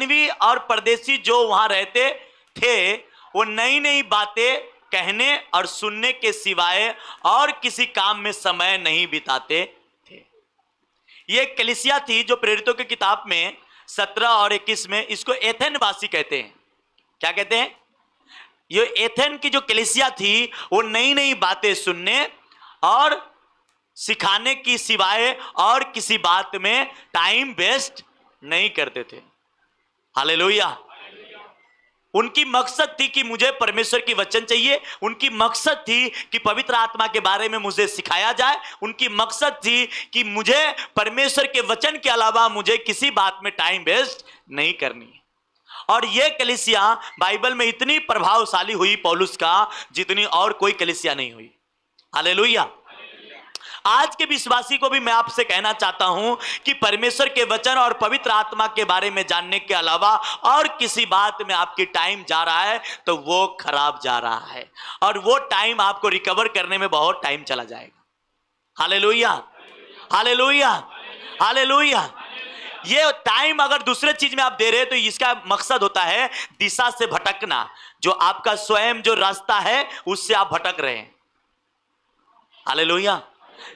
अजनबी और परदेसी जो वहां रहते थे, वो नई नई बातें कहने और सुनने के सिवाय और किसी काम में समय नहीं बिताते थे। ये कलीसिया थी जो प्रेरितों की किताब में 17 और 21 में इसको एथेन वासी कहते हैं। क्या कहते हैं? ये एथेन की जो कलीसिया थी वो नई नई बातें सुनने और सिखाने की सिवाय और किसी बात में टाइम वेस्ट नहीं करते थे। हालेलुया। उनकी मकसद थी कि मुझे परमेश्वर की वचन चाहिए, उनकी मकसद थी कि पवित्र आत्मा के बारे में मुझे सिखाया जाए, उनकी मकसद थी कि मुझे परमेश्वर के वचन के अलावा मुझे किसी बात में टाइम वेस्ट नहीं करनी। और यह कलीसिया बाइबल में इतनी प्रभावशाली हुई पौलुस का, जितनी और कोई कलीसिया नहीं हुई। हालेलुया। आज के विश्वासी को भी मैं आपसे कहना चाहता हूं कि परमेश्वर के वचन और पवित्र आत्मा के बारे में जानने के अलावा और किसी बात में आपकी टाइम जा रहा है तो वो खराब जा रहा है, और वो टाइम आपको रिकवर करने में बहुत टाइम चला जाएगा। Hallelujah, hallelujah, hallelujah. ये टाइम अगर दूसरे चीज में आप दे रहे हैं तो इसका मकसद होता है दिशा से भटकना, जो आपका स्वयं जो रास्ता है उससे आप भटक रहे हैं। हालेलुया।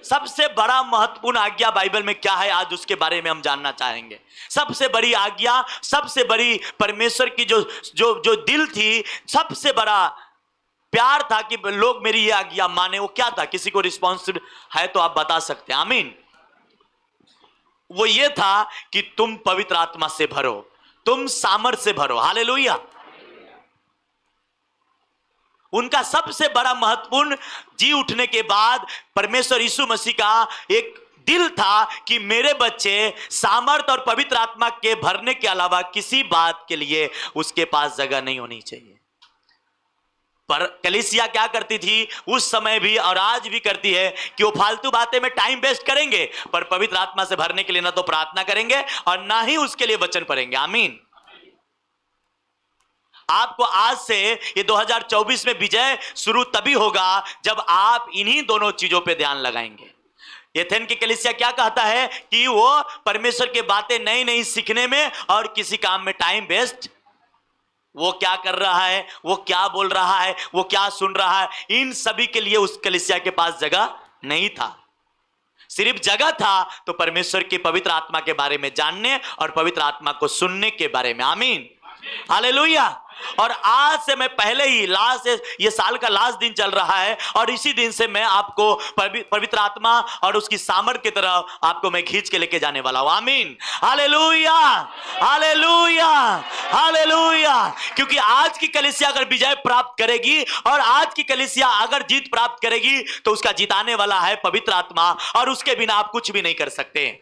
सबसे बड़ा महत्वपूर्ण आज्ञा बाइबल में क्या है, आज उसके बारे में हम जानना चाहेंगे। सबसे बड़ी आज्ञा, सबसे बड़ी परमेश्वर की जो जो जो दिल थी, सबसे बड़ा प्यार था कि लोग मेरी ये आज्ञा माने, वो क्या था? किसी को रिस्पॉन्सिबल है तो आप बता सकते हैं? आमीन। वो ये था कि तुम पवित्र आत्मा से भरो, तुम सामर्थ से भरो। हालेलुया। उनका सबसे बड़ा महत्वपूर्ण जी उठने के बाद परमेश्वर यीशु मसीह का एक दिल था कि मेरे बच्चे सामर्थ और पवित्र आत्मा के भरने के अलावा किसी बात के लिए उसके पास जगह नहीं होनी चाहिए। पर कलीसिया क्या करती थी उस समय भी और आज भी करती है कि वो फालतू बातें में टाइम वेस्ट करेंगे, पर पवित्र आत्मा से भरने के लिए ना तो प्रार्थना करेंगे और ना ही उसके लिए वचन पढ़ेंगे। आमीन। आपको आज से ये 2024 में विजय शुरू तभी होगा जब आप इन्हीं दोनों चीजों पे ध्यान लगाएंगे। एथेन की कलीसिया क्या कहता है कि वो परमेश्वर की बातें नई नई सीखने में और किसी काम में टाइम वेस्ट, वो क्या कर रहा है, वो क्या बोल रहा है, वो क्या सुन रहा है, इन सभी के लिए उस कलीसिया के पास जगह नहीं था। सिर्फ जगह था तो परमेश्वर की पवित्र आत्मा के बारे में जानने और पवित्र आत्मा को सुनने के बारे में। आमीन, हालेलुया। और आज से मैं पहले ही ये साल का लास्ट दिन चल रहा है और इसी दिन से मैं आपको पवित्र आत्मा और उसकी सामर्थ की तरफ आपको मैं खींच के लेके जाने वाला हूं। आमीन, हालेलुया, हालेलुया, हालेलुया। क्योंकि आज की कलीसिया अगर विजय प्राप्त करेगी और आज की कलीसिया अगर जीत प्राप्त करेगी तो उसका जिताने वाला है पवित्र आत्मा, और उसके बिना आप कुछ भी नहीं कर सकते।